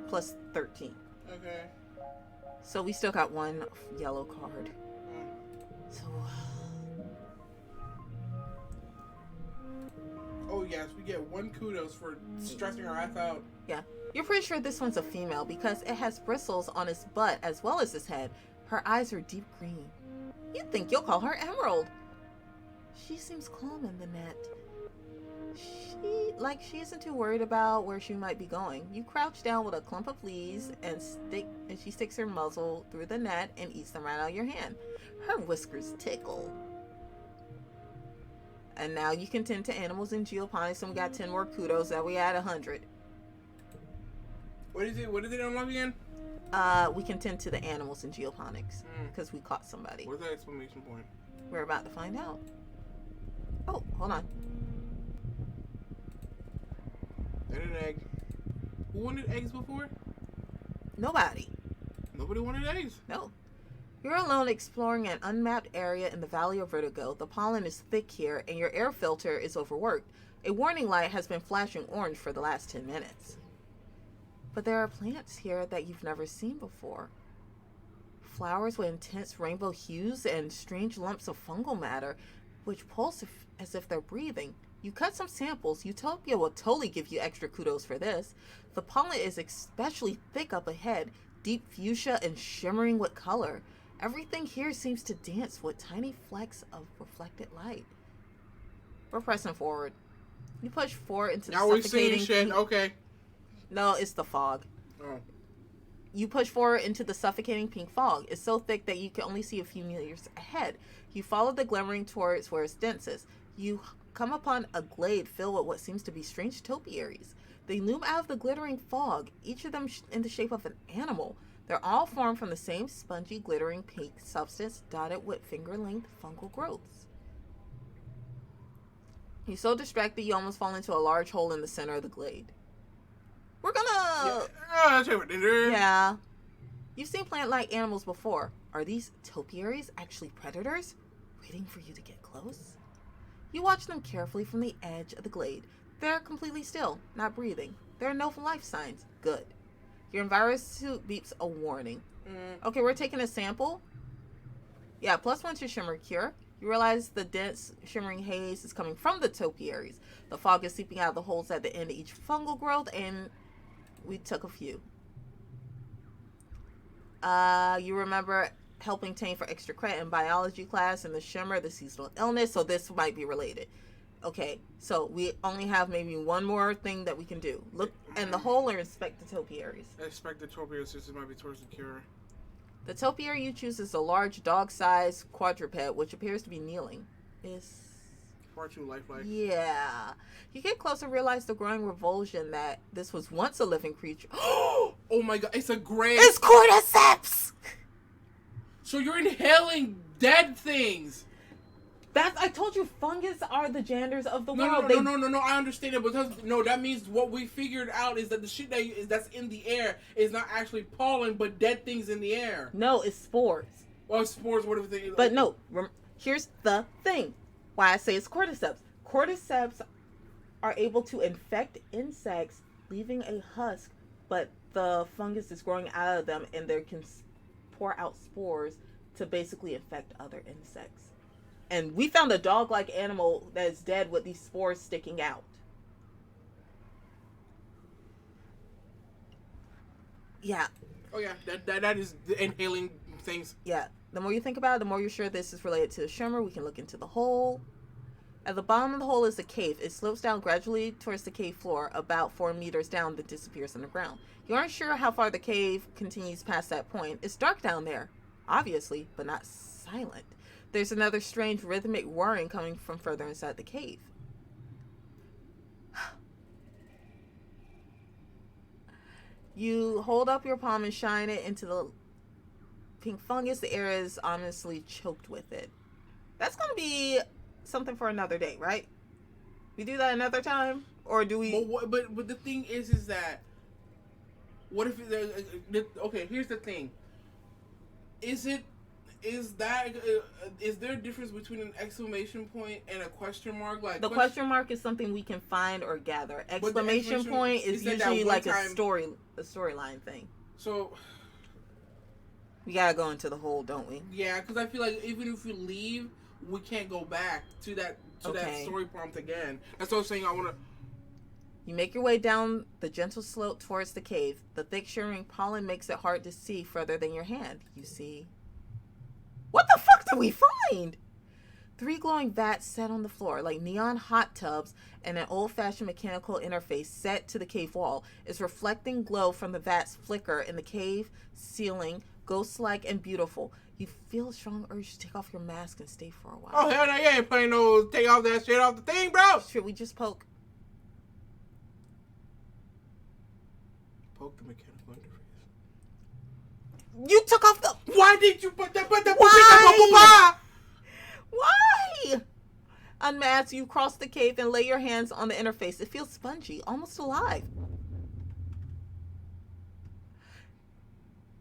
plus 13. Okay. So we still got 1 yellow card. So. Oh yes, we get 1 kudos for stressing our ass out. Yeah. You're pretty sure this one's a female because it has bristles on its butt as well as its head. Her eyes are deep green. You'd think you'll call her Emerald. She seems calm in the net. She isn't too worried about where she might be going. You crouch down with a clump of leaves and she sticks her muzzle through the net and eats them right out of your hand. Her whiskers tickle. And now you can tend to animals in geoponics, and we got 10 more kudos. That we add 100. What is it? What did it unlock again? We can tend to the animals in geoponics because we caught somebody. Where's that exclamation point? We're about to find out. Oh, hold on. And an egg. Who wanted eggs before? Nobody. Nobody wanted eggs. No. You're alone exploring an unmapped area in the Valley of Vertigo. The pollen is thick here, and your air filter is overworked. A warning light has been flashing orange for the last 10 minutes. But there are plants here that you've never seen before. Flowers with intense rainbow hues and strange lumps of fungal matter, which pulse as if they're breathing. You cut some samples. Utopia will totally give you extra kudos for this. The pollen is especially thick up ahead, deep fuchsia and shimmering with color. Everything here seems to dance with tiny flecks of reflected light. We're pressing forward. You push forward into the suffocating shit. Okay. No, it's the fog. Oh. You push forward into the suffocating pink fog. It's so thick that you can only see a few meters ahead. You follow the glimmering towards where it's densest. You come upon a glade filled with what seems to be strange topiaries. They loom out of the glittering fog, each of them in the shape of an animal. They're all formed from the same spongy, glittering pink substance dotted with finger-length fungal growths. You're so distracted you almost fall into a large hole in the center of the glade. We're gonna... Yeah. You've seen plant-like animals before. Are these topiaries actually predators? Waiting for you to get close? You watch them carefully from the edge of the glade. They're completely still, not breathing. There are no life signs. Good. Your enviro suit beeps a warning. Okay, we're taking a sample. Yeah, +1 to shimmer cure. You realize the dense shimmering haze is coming from the topiaries. The fog is seeping out of the holes at the end of each fungal growth, and we took a few. You remember helping Tane for extra credit in biology class and the shimmer, the seasonal illness, so this might be related. Okay, so we only have maybe one more thing that we can do. Look in the hole or inspect the topiaries. Inspect the topiaries, this might be towards the cure. The topiary you choose is a large dog-sized quadruped, which appears to be kneeling. Is far too lifelike. Yeah. You get close and realize the growing revulsion that this was once a living creature. Oh my god, it's a gray. It's cordyceps! So you're inhaling dead things. I told you fungus are the genders of the world. No, I understand it, but that means what we figured out is that the shit that's in the air is not actually pollen, but dead things in the air. No, it's spores. Well, spores, whatever they... But no, here's the thing. Why I say it's cordyceps. Cordyceps are able to infect insects, leaving a husk, but the fungus is growing out of them, and they can pour out spores to basically infect other insects. And we found a dog-like animal that is dead with these spores sticking out. Yeah. Oh yeah, that is the inhaling things. Yeah. The more you think about it, the more you're sure this is related to the shimmer. We can look into the hole. At the bottom of the hole is a cave. It slopes down gradually towards the cave floor, about 4 meters down, then disappears underground. You aren't sure how far the cave continues past that point. It's dark down there, obviously, but not silent. There's another strange rhythmic whirring coming from further inside the cave. You hold up your palm and shine it into the pink fungus. The air is ominously choked with it. That's going to be something for another day, right? We do that another time? Or do we... But the thing is that... What if... Okay, here's the thing. Is there a difference between an exclamation point and a question mark? Like the question mark is something we can find or gather. Exclamation point is usually like a storyline thing. So we gotta go into the hole, don't we? Yeah, because I feel like even if we leave, we can't go back to that story prompt again. That's what I'm saying. I want to. You make your way down the gentle slope towards the cave. The thick shimmering pollen makes it hard to see further than your hand. You see. What the fuck did we find? 3 glowing vats set on the floor like neon hot tubs, and an old-fashioned mechanical interface set to the cave wall. Its reflecting glow from the vats flicker in the cave ceiling, ghost-like and beautiful. You feel a strong urge to take off your mask and stay for a while. Oh hell no, you ain't playing no take off that shit off the thing, bro. Should we just poke the mechanical interface? You took off the... Why did you put that? Why? Why? Unmasked, you cross the cave and lay your hands on the interface. It feels spongy, almost alive.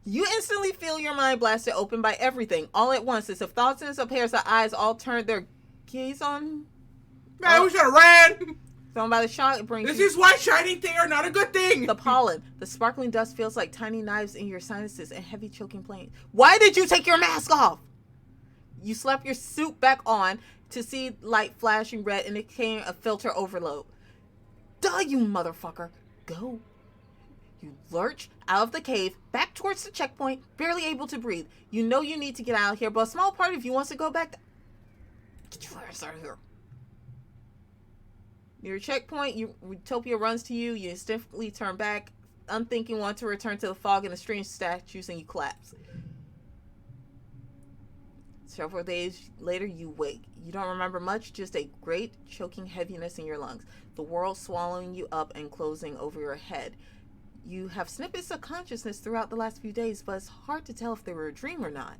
You instantly feel your mind blasted open by everything, all at once, as if thousands of pairs of eyes all turned their gaze on... Man, we should have ran! Thrown by the shock, it brings This is why shiny things are not a good thing! The pollen. The sparkling dust feels like tiny knives in your sinuses and heavy choking pain. Why did you take your mask off? You slap your suit back on to see light flashing red, and it became a filter overload. Duh, you motherfucker. Go. You lurch out of the cave, back towards the checkpoint, barely able to breathe. You know you need to get out of here, but a small part of you wants to go back. Get your ass out of here. Near your checkpoint, Utopia runs to you. You instantly turn back, unthinking, want to return to the fog and the strange statues, and you collapse. Several days later, you wake. You don't remember much, just a great choking heaviness in your lungs. The world swallowing you up and closing over your head. You have snippets of consciousness throughout the last few days, but it's hard to tell if they were a dream or not.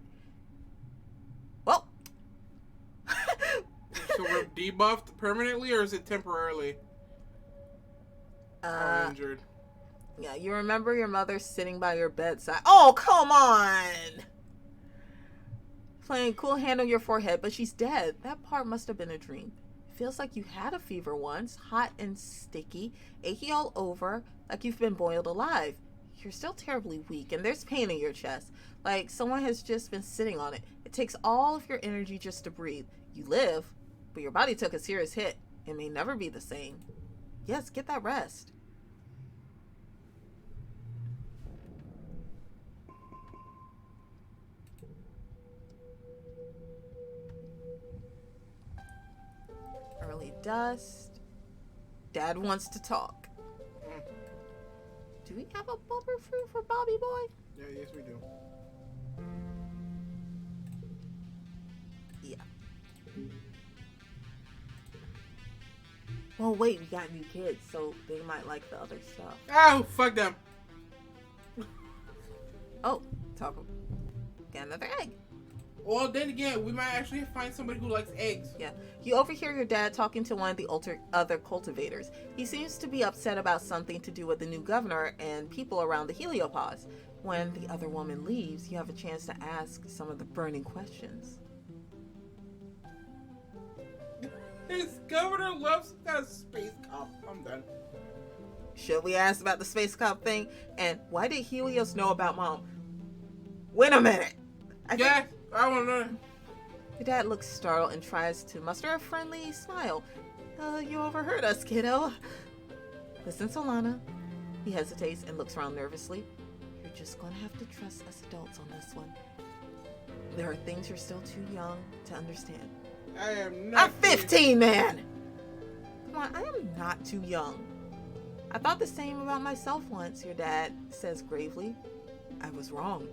Well. So we're debuffed permanently, or is it temporarily? I'm injured. Yeah, you remember your mother sitting by your bedside. Oh, come on! Playing cool hand on your forehead, but she's dead. That part must have been a dream. It feels like you had a fever once, hot and sticky, achy all over, like you've been boiled alive. You're still terribly weak, and there's pain in your chest, like someone has just been sitting on it. It takes all of your energy just to breathe. You live, but your body took a serious hit. It may never be the same. Yes, get that rest. Early dust. Dad wants to talk. Do we have a bumper fruit for Bobby Boy? Yeah, yes we do. Yeah. Well, wait, we got new kids, so they might like the other stuff. Oh, fuck them. Oh, talk. Got another egg. Well, then again, we might actually find somebody who likes eggs. Yeah. You overhear your dad talking to one of the other cultivators. He seems to be upset about something to do with the new governor and people around the heliopause. When the other woman leaves, you have a chance to ask some of the burning questions. His governor loves that space cop. I'm done. Should we ask about the space cop thing? And why did Helios know about Mom? Wait a minute. Yeah, I want to know. Your dad looks startled and tries to muster a friendly smile. You overheard us, kiddo. Listen, Solana. He hesitates and looks around nervously. You're just going to have to trust us adults on this one. There are things you're still too young to understand. I am not. I'm 15, man! Come on, I am not too young. I thought the same about myself once, your dad says gravely. I was wrong.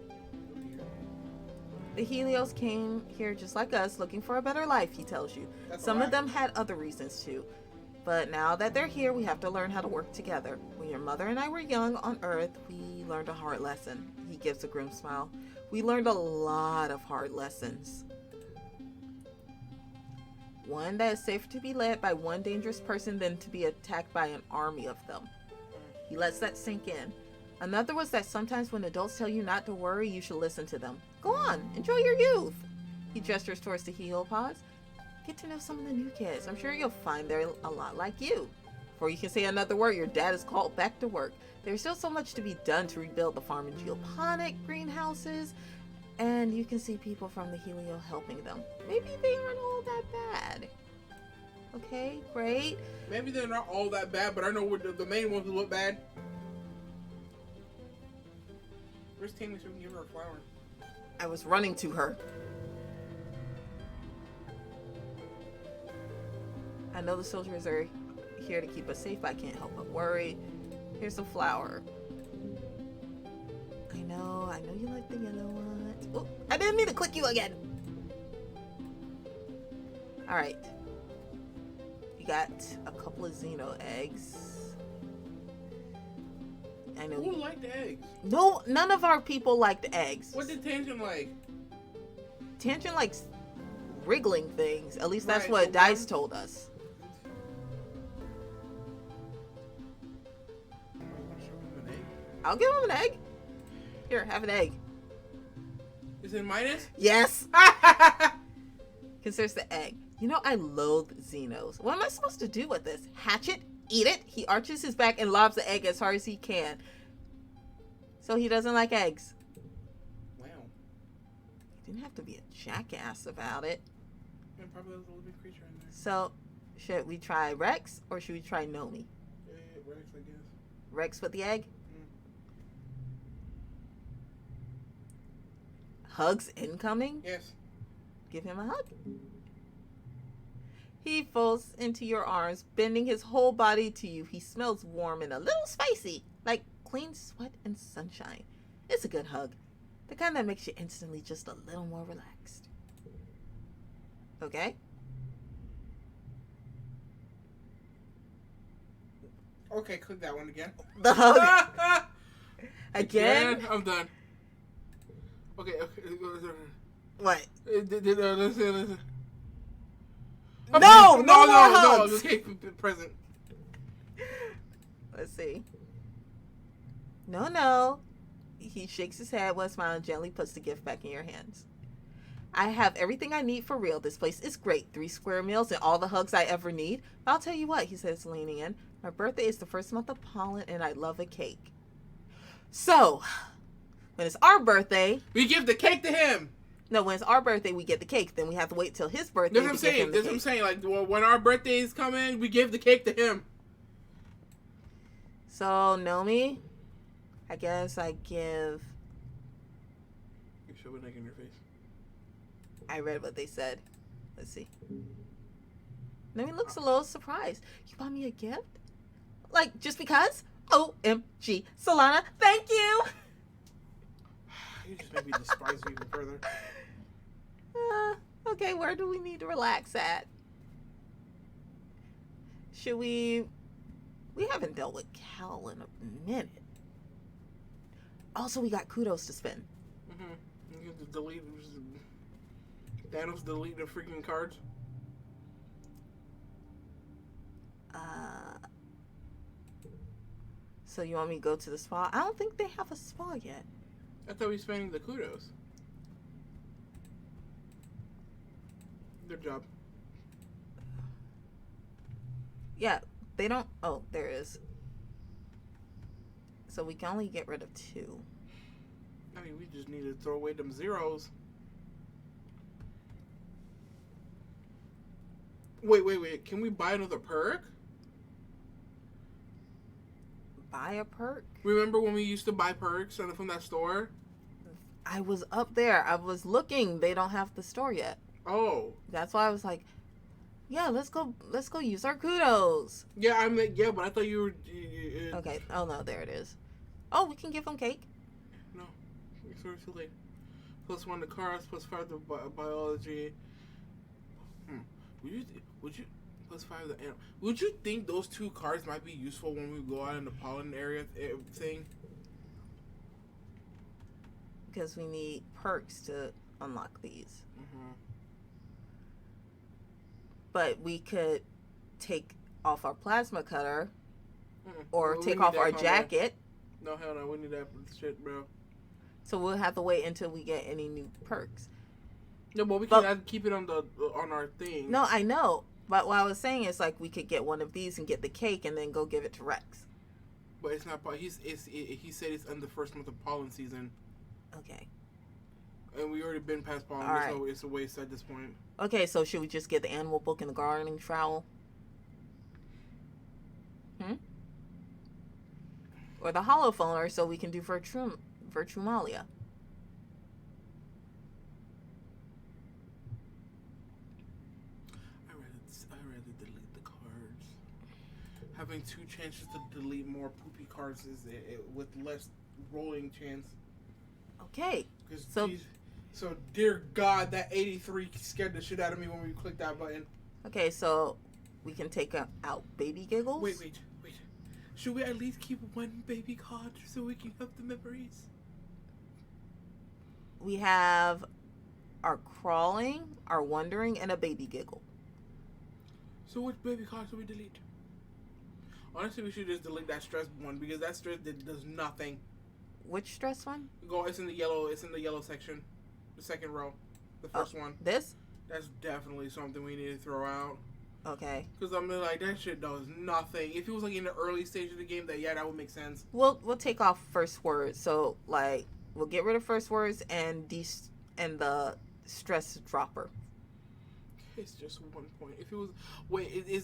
The Helios came here just like us, looking for a better life, he tells you. Some of them had other reasons too. But now that they're here, we have to learn how to work together. When your mother and I were young on Earth, we learned a hard lesson. He gives a grim smile. We learned a lot of hard lessons. One, that it's safer to be led by one dangerous person than to be attacked by an army of them. He lets that sink in. Another was that sometimes when adults tell you not to worry, you should listen to them. Go on, enjoy your youth. He gestures towards the heliopods. Get to know some of the new kids. I'm sure you'll find they're a lot like you. Before you can say another word, your dad is called back to work. There's still so much to be done to rebuild the farm and geoponic greenhouses. And you can see people from the Helio helping them. Maybe they aren't all that bad. Okay, great. Maybe they're not all that bad, but I know what the main ones who look bad. Where's Tammy so we can give her a flower? I was running to her. I know the soldiers are here to keep us safe, but I can't help but worry. Here's a flower. I know you like the yellow one. Oh, I didn't mean to click you again. Alright. You got a couple of Xeno eggs. I know. Who liked the eggs? No, none of our people liked eggs. What did Tangent like? Tangent likes wriggling things. At least that's Right, what Dice told us. I'll give him an egg. Here, have an egg. Is it minus? Yes. Because there's the egg. You know, I loathe Xenos. What am I supposed to do with this? Hatch it? Eat it? He arches his back and lobs the egg as hard as he can. So he doesn't like eggs. Wow. You didn't have to be a jackass about it. And probably there's a living creature in there. So, should we try Rex or should we try Nomi? Rex, I guess. Rex with the egg? Hugs incoming? Yes. Give him a hug. He falls into your arms, bending his whole body to you. He smells warm and a little spicy, like clean sweat and sunshine. It's a good hug. The kind that makes you instantly just a little more relaxed. Okay? Okay, click that one again. The hug. Again? I'm done. Okay. What? Listen. No more hugs. No, okay, present. Let's see. No. He shakes his head while smiling, gently puts the gift back in your hands. I have everything I need for real. This place is great. 3 square meals and all the hugs I ever need. But I'll tell you what, he says, leaning in. My birthday is the first month of pollen, and I love a cake. So, when it's our birthday... We give the cake to him. No, when it's our birthday, we get the cake. Then we have to wait till his birthday That's what I'm saying. Like, when our birthdays come in, we give the cake to him. So, Nomi, I guess I give... You shove an egg in your face. I read what they said. Let's see. Nomi looks a little surprised. You bought me a gift? Like, just because? OMG. Solana, thank you! You just made me despise you even further. Okay, where do we need to relax at? Should we... We haven't dealt with Cal in a minute. Also, we got kudos to spend. Mm-hmm. You have to delete... Thanos delete the freaking cards. So you want me to go to the spa? I don't think they have a spa yet. I thought we were spending the kudos. Good job. Yeah, they don't... Oh, there is. So we can only get rid of 2. I mean, we just need to throw away them zeros. Wait. Can we buy another perk? Buy a perk? Remember when we used to buy perks from that store? I was up there. I was looking. They don't have the store yet. Oh. That's why I was like, yeah, let's go use our kudos. Yeah, I mean, yeah, but I thought you were... Okay. Oh, no, there it is. Oh, we can give them cake. No. It's sort of too late. +1 to cars, +5 to biology. Would you +5 to animal? Would you think those 2 cards might be useful when we go out in the pollen area thing? Because we need perks to unlock these. Mm-hmm. But we could take off our plasma cutter or Well, take off our combo. jacket. No, hell no. We need that shit, bro. So we'll have to wait until we get any new perks. No, but we can keep it on our thing. No, I know. But what I was saying is, like, we could get one of these and get the cake and then go give it to Rex. But it's not. He said it's in the first month of pollen season. Okay. And we already been past pollen, All right. so it's a waste at this point. Okay, so should we just get the animal book and the gardening trowel? Or the holophoner so we can do Virtumalia. I rather delete the cards. Having 2 chances to delete more poopy cards is with less rolling chance. Okay. So dear God, that 83 scared the shit out of me when we clicked that button. Okay, so we can take out Baby Giggles. Wait. Should we at least keep 1 baby card so we can have the memories? We have our Crawling, our Wondering, and a Baby Giggle. So which baby card should we delete? Honestly, we should just delete that stress one because that stress does nothing. Which stress one? It's in the yellow. It's in the yellow section, the second row, the first one. This? That's definitely something we need to throw out. Okay. Because I'm like, that shit does nothing. If it was like in the early stage of the game, that would make sense. We'll take off first words. So like we'll get rid of first words and the stress dropper. It's just 1 point. If it was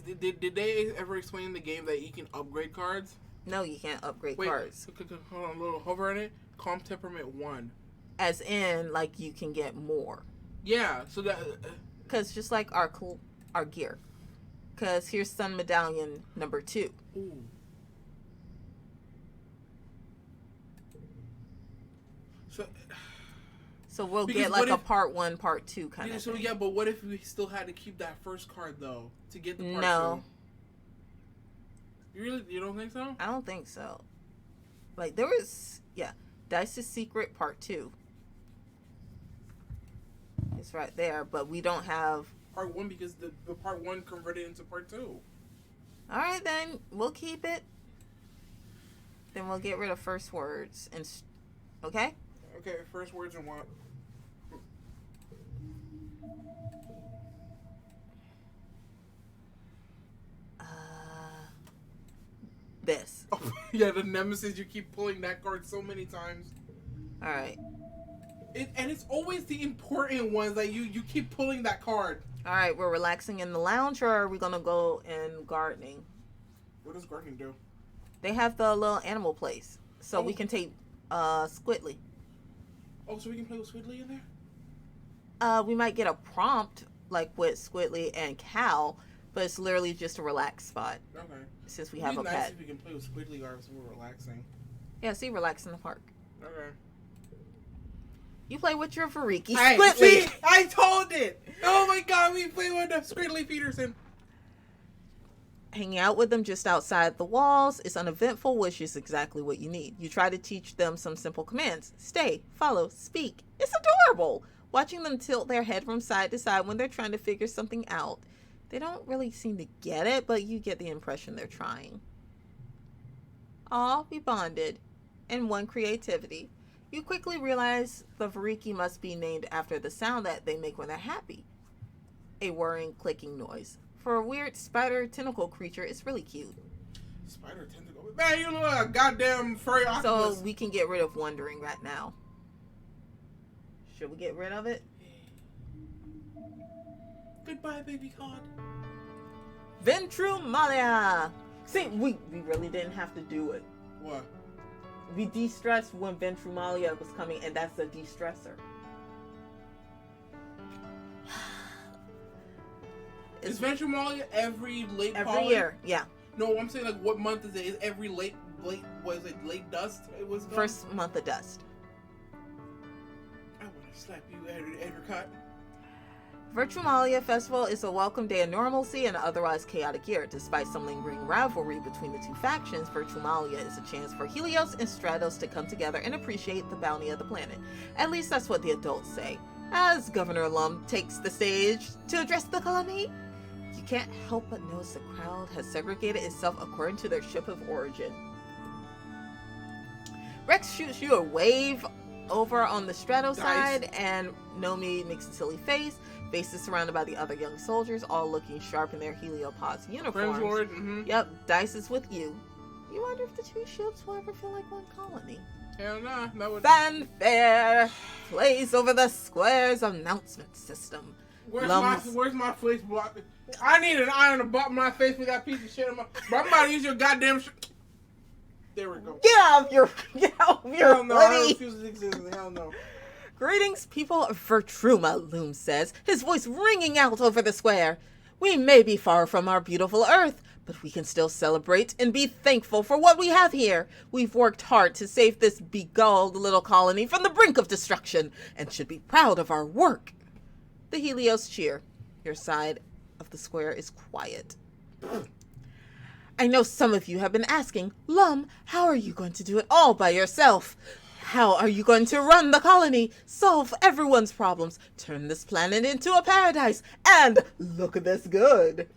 did they ever explain in the game that you can upgrade cards? No, you can't upgrade cards. Hold on, a little hover on it. Calm temperament 1. As in, like, you can get more. Yeah, so that because just like our gear. Because here's Sun Medallion number 2. Ooh. So we'll get like a part 1, part 2 kind of thing. Yeah, but what if we still had to keep that first card though to get the part 2? No. You don't think so? I don't think so. Like there was Dice's Secret part 2. It's right there, but we don't have part 1 because the part 1 converted into part 2. All right, then we'll keep it. Then we'll get rid of first words and okay? Okay, first words and what? This. Oh, yeah, the Nemesis. You keep pulling that card so many times. All right. And it's always the important ones that you keep pulling that card. All right, we're relaxing in the lounge, or are we gonna go in gardening? What does gardening do? They have the little animal place, so we can take Squidly. Oh, so we can play with Squidly in there? We might get a prompt like with Squidly and Cal, but it's literally just a relaxed spot. Okay. Since we have a nice pet. If we can play with Squidly or so we're relaxing. Yeah, see, relax in the park. Okay. You play with your Variki. Hey, Squidly! see? I told it! Oh my god, we play with Squidly Peterson. Hanging out with them just outside the walls is uneventful, which is exactly what you need. You try to teach them some simple commands. Stay, follow, speak. It's adorable! Watching them tilt their head from side to side when they're trying to figure something out. They don't really seem to get it, but you get the impression they're trying. Aw, we bonded. And one creativity. You quickly realize the Variki must be named after the sound that they make when they're happy. A whirring, clicking noise. For a weird spider tentacle creature, it's really cute. Spider tentacle? Man, you look like a goddamn furry octopus. So we can get rid of Wondering right now. Should we get rid of it? Goodbye, baby cod. Ventrumiglia! See, we really didn't have to do it. What? We de-stressed when Ventrumiglia was coming, and that's a de-stressor. Is Ventrumiglia every late Every pollen? year, yeah. No, I'm saying, like, what month is it? Is every late, what is it, late dust? It was gone? First month of dust. I want to slap you, Edricott. Ventrumiglia Festival is a welcome day of normalcy in an otherwise chaotic year. Despite some lingering rivalry between the two factions, Ventrumiglia is a chance for Helios and Stratos to come together and appreciate the bounty of the planet. At least that's what the adults say. As Governor Lum takes the stage to address the colony, you can't help but notice the crowd has segregated itself according to their ship of origin. Rex shoots you a wave over on the Strato side, and Nomi makes a silly face. Face is surrounded by the other young soldiers, all looking sharp in their Heliopods uniforms. Mm-hmm. Yep, Dice is with you. You wonder if the two ships will ever feel like one colony. Hell nah, that would... Fanfare plays over the square's announcement system. Where's my face block? I need an eye on the bottom of my face with that piece of shit on my... Bro, I'm about to use your goddamn There we go. Get out of your Hell no, I hoodie. refuse to exist. Hell no. Greetings, people of Vertruma, Loom says, his voice ringing out over the square. We may be far from our beautiful Earth, but we can still celebrate and be thankful for what we have here. We've worked hard to save this beguiled little colony from the brink of destruction, and should be proud of our work. The Helios cheer. Your side of the square is quiet. I know some of you have been asking, Lum, how are you going to do it all by yourself? How are you going to run the colony, solve everyone's problems, turn this planet into a paradise, and look at this good?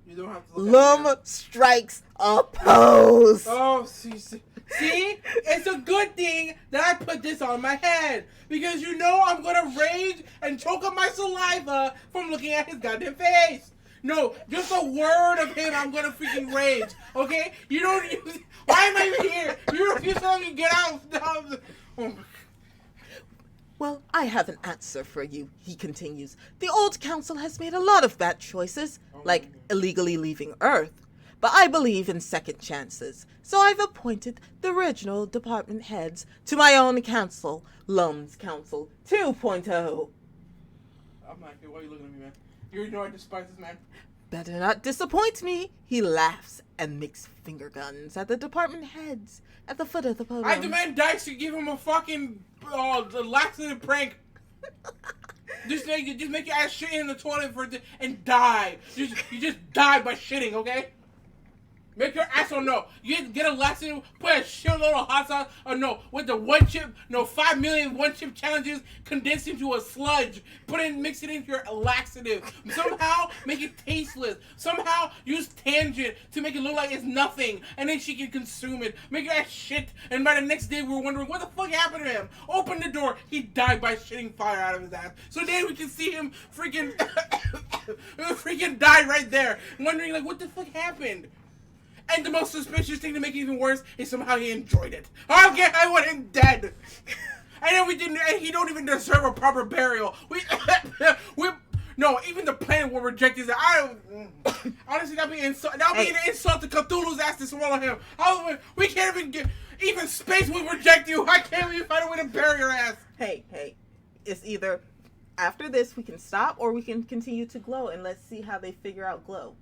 You don't have to look Lum strikes a pose. Oh, see, it's a good thing that I put this on my head, because you know I'm gonna rage and choke up my saliva from looking at his goddamn face. No, just a word of him, I'm gonna freaking rage. Okay? You don't. Why am I even here? You refuse to let me get out. Oh my. Well, I have an answer for you, he continues. The old council has made a lot of bad choices, like illegally leaving Earth. But I believe in second chances, so I've appointed the original department heads to my own council, Lum's Council 2.0. I'm not here. Why are you looking at me, man? You know I despise this man. Better not disappoint me, he laughs and makes finger guns at the department heads at the foot of the podium. I demand Dice to give him a fucking laxative prank. just make your ass shit in the toilet and die. You just die by shitting, okay? Make your asshole know. You get a laxative, put a shitload of hot sauce, or no, with the 5 million one-chip challenges condensed into a sludge. Mix it into your laxative. Somehow make it tasteless. Somehow use tangent to make it look like it's nothing, and then she can consume it. Make your ass shit, and by the next day we're wondering what the fuck happened to him. Open the door, he died by shitting fire out of his ass. So then we can see him freaking die right there, wondering like what the fuck happened. And the most suspicious thing to make it even worse is somehow he enjoyed it. Okay, I want him dead. And then he don't even deserve a proper burial. No, even the planet will reject his. Honestly, that'd be an insult to Cthulhu's ass to swallow him. We can't even even space will reject you. I can't even find a way to bury your ass. Hey, it's either after this we can stop or we can continue to glow, and let's see how they figure out glow.